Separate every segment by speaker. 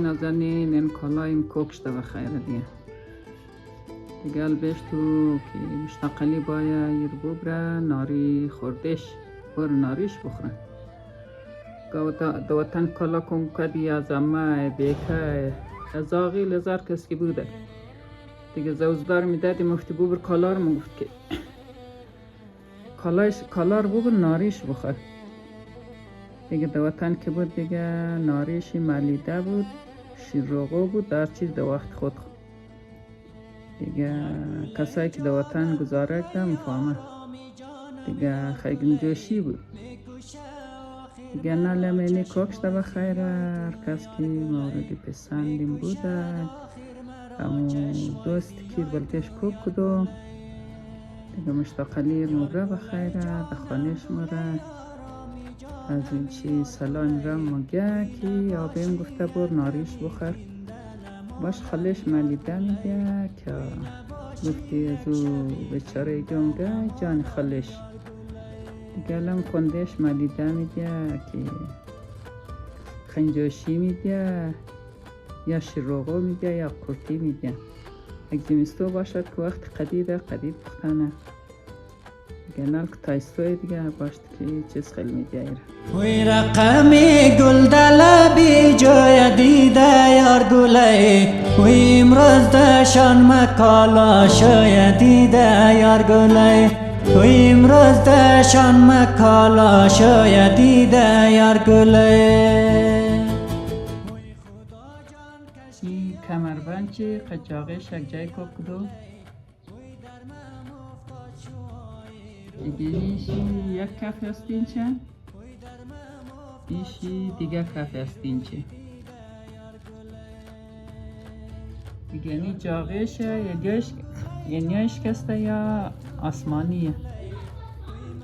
Speaker 1: نازنین این کالایم کوکشته و خیره دیگه البش تو که مشتقلی باید یر ببره ناری خوردش بر ناریش بخوره دواتن کالا کن کدی از امه بیکه از آقی لزار کس که بوده دیگه زوزدار میدادی مفتی ببر کالا رو مگفت که کالا رو ببر ناریش بخور دیگه دواتن که بود دیگه ناریشی ملیده بود شیرروغو بود در چیز دو وقت خود دیگه کسایی که دواتن گزاره کردم فهمه دیگه خیلی جوشی بود دیگه نلمینی کوکشته بخیر هر کس که موردی پسندیم بوده همون دوستی که بلکش کوک کدو دیگه مشتاقلی مبره بخیر در خانهش مره از این چی سلام را مگه که آبیم گفته بر ناریش بخور باش خالش ملیده میگه که گفتی از او بچاره جونگه جان خالش دیگه الان کندش ملیده میگه که خنجاشی میگه یا شیروغو میگه یا کرتی میگه اگه زمستو باشد که وقت قدید بخنه دیگه نال که تایستوی دیگه باشد که چیز خیلی میگه
Speaker 2: وی رقمی گل دلبی جای دیده یار گلی وی امروز دشان مکالا شای دیده یار گلی وی امروز دشان مکالا شای دیده یار گلی
Speaker 1: این کمربند چی قجاقش یک جای کدو ایشی یک کف هستین چه ایشی دیگه کف هستین چه دیگه نی جاقشه یا نیاش کسته یا آسمانیه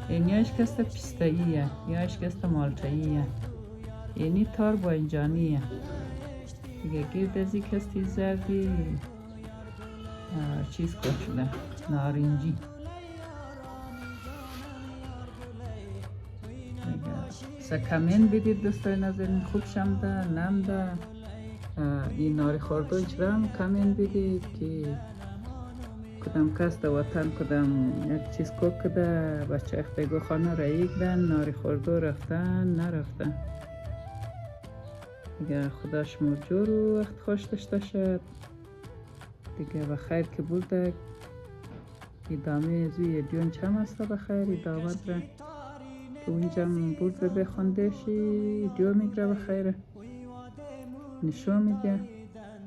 Speaker 1: یا نیاش کسته پیستاییه یا اشکسته مالتاییه یعنی تار با اینجانیه دیگه گرد ازی کستی زردی چیز کشده نارنجی کمین بدید دوستای نظرین خوب شمده نمده این ناری خورده اجرام کمین بدید که کدام کس در وطن کدام یک چیز کوک کده بچه اختگو خانه رایی کدن ناری خورده رفتن نرفتن دیگه خداش مرجور و وقت خوش داشته شد دیگه بخیر که بوده ادامه زوی دیون چم هسته بخیر ادامه را که اونجا برد رو بخوندشی دیو میگره بخیره نشون میده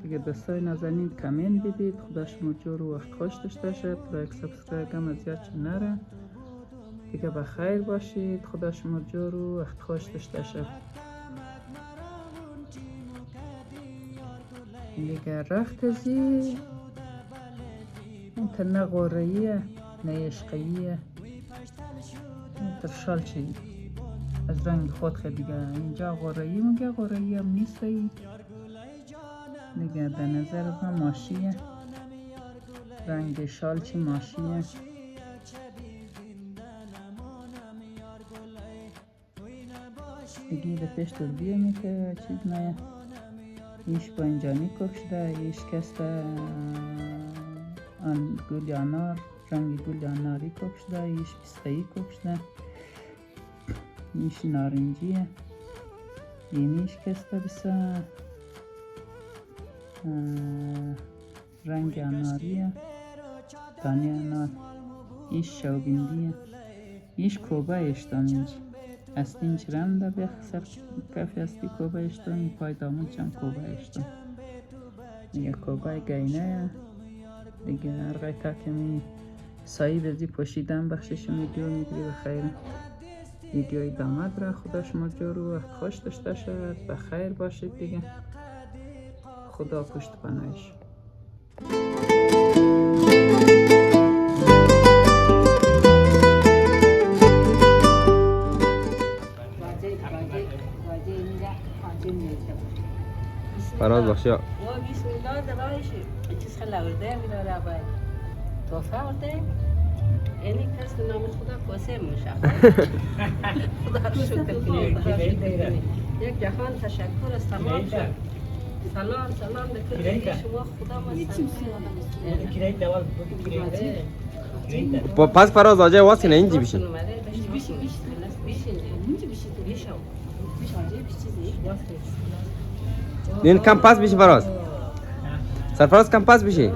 Speaker 1: دیگه دوستای نازنین کامنت بدید خدا شما جور و وقت خوش داشته شد لایک سابسکرایب هم اذیت چه نره دیگه بخیر باشید خدا شما جور و وقت خوش داشته شد دیگه رخت زی انت نه غوریه نه عشقیه ترشال چی از رنگ خود خیلی دیگه اینجا غورایی میگه غورایی هم نیست دیگه در نظر ما ماشیه رنگ شال چی ماشیه دیگه در پیش دور بیه که چیز نه ایش با اینجانی کشده ایش کسته آن گل انار رنگ گل اناری کشده ایش پستایی کشده ایش نارنجیه اینیش کسته بسه رنگ اناریه دانی انار ایش شوگندیه ایش کوبه اشتان اینج استین چرم دا بخسر کفی استی کوبه اشتان پای دامون چم کوبه اشتان دیگه کوبه گینه دیگه هر تاکمی سایی بزی پوشیدن بخشش ویدیو میگیری بخیر ویدیوی دامد را خدا شما جور و وقت خوش داشته شد بخیر باشید دیگه خدا پشت پناهش
Speaker 3: فراز بخشی
Speaker 4: و بسم الله دلایش چیز خیلی ورده میداره باید توفه ورده اینی کس نام خدا کوسه میشه خدا رو شکر کنید یک جهان تشکر است تمام شد سلام سلام دکتر شما خدا ما
Speaker 3: پس فراز آجای واسی نه اینجی بشین این کم پس بشی فراز سرفراز کم پس بشی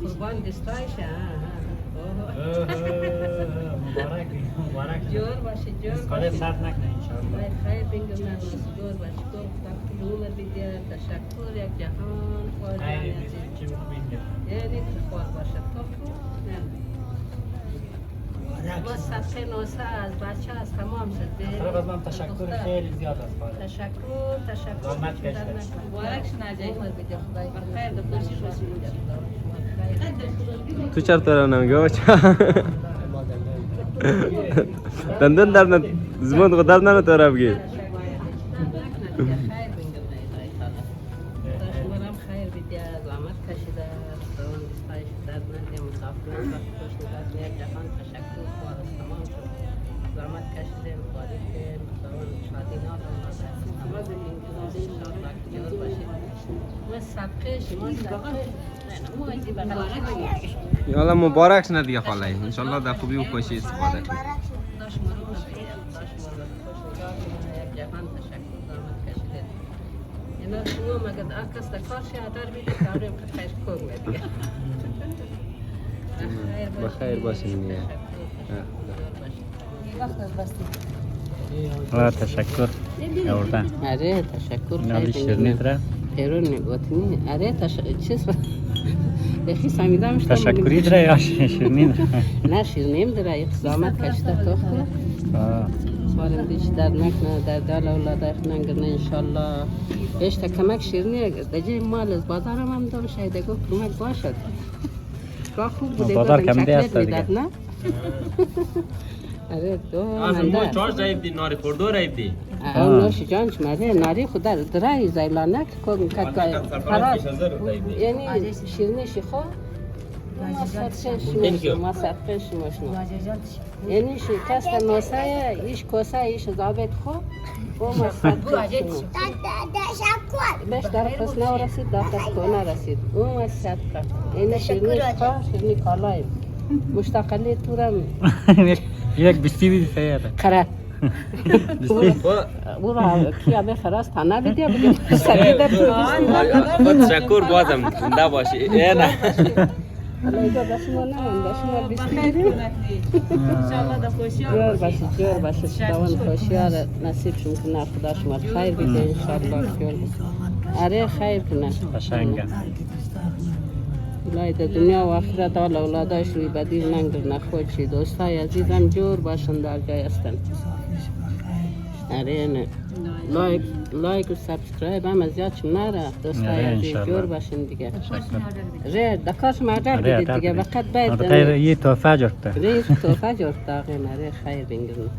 Speaker 4: قربان دستایش
Speaker 2: مبارک
Speaker 4: جور باشه جور
Speaker 2: کار سرد نکنه انشاءالله
Speaker 4: خیر بینگم نه جور باشه تو عمر بیدی تشکر یک جهان خواهد یعنی خواه باشه تو با سطح نوسه از بچه از تمام شده
Speaker 2: طرف من تشکر خیلی زیاد است
Speaker 4: تشکر
Speaker 2: زحمت کشید.
Speaker 4: مبارک شنجه عمر بیدی خدای بخیر دکتر باشی
Speaker 3: تو چرا تو نمیگه بچه دندون درد نه زمان خود درد نه تو را بگی
Speaker 4: خیر بیدی زحمت کشیده دوان دستایش درد نده مسافران وقت خوش نگاه میاد جهان تشکر خواه از تمام شد زحمت کشیده مبارک دوان شادی نال اما زندگی انشاءالله که جور باشید ما صدقه شما صدقه مو ایدی بغل
Speaker 3: یالا مبارک شنه دیگه خاله انشالله در خوبی و خوشی استفاده کنی
Speaker 4: داشت مرو بخیر داشت مرو خوش نگاه کنه یک جهان تشکر زحمت کشیده اینا شما مگه آکس در کار شهدار بیدید داریم که خیش کنگ دیگه
Speaker 3: بخیر باشین
Speaker 2: تشکر اردن
Speaker 4: آره تشکر
Speaker 2: نالی شیرنید را
Speaker 4: پیرون نگوتنی آره چیز بخی سمیدم شدم
Speaker 2: تشکری را یا شیرنید
Speaker 4: نه شیرنیم داره یک زحمت کشته تو خود سوالم دیش در نکنه در دل اولاده نگرنه انشالله بیشتر کمک شیرنی دجای مال از بازارم هم دام شایده گفت کمک باشد که خوب بوده
Speaker 2: بازار کم دی است دیگه
Speaker 4: نه آره دو
Speaker 3: از ما چارج رایب دی ناری خوردو رایب دی
Speaker 4: نوش جان شماره ناری خود درای زیلانک کن کد فراز یعنی شیرینی شخو ما صدقش ماشنو یعنی شکست نوسه ایش کوسه ایش زابط خو و ما صدقش بش در پس نو رسید در پس کنه رسید او ما صدقه یعنی شیرینی شخو شیرینی کالای مشتاقلی تورم
Speaker 2: یک بیستی بی فیاده
Speaker 4: قره او را کیا به فراز تنه بیدیا بگیم سریده
Speaker 3: تشکر بازم زنده باشی نه
Speaker 4: الله ایجا دشما نمون دشما بیستی جور باشه دوان خوشی ها نصیب شون کنه خدا شما خیر بیده انشاءالله آره خیر کنه
Speaker 2: قشنگه
Speaker 4: لای دنیا و آخرت آل اولاداش روی بدیل ننگر نخود شی دوستای عزیزم جور باشن در جای هستن آره نه لایک و سابسکرایب هم از یادشم نره دوستای عزیز جور باشن دیگه ره دکارش مادر بیدید دیگه وقت باید
Speaker 2: غیر یه توفه جرده
Speaker 4: ره توفه جرده آقای نره خیر بینگرن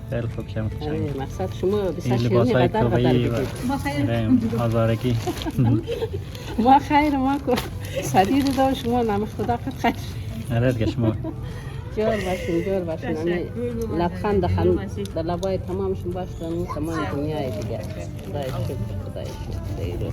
Speaker 2: خیلی خوب شما
Speaker 4: آره مقصد شما بسا
Speaker 2: این
Speaker 4: شیرنی
Speaker 2: لباس های
Speaker 4: قدر بدید
Speaker 2: توبهی آزارگی
Speaker 4: ما خیر ما که صدید دار شما نام خدا قد خیر
Speaker 2: آره دیگه شما
Speaker 4: جور باشین لبخند در لبای تمامشون باش تمام دنیای دیگه خدای شکر خیلی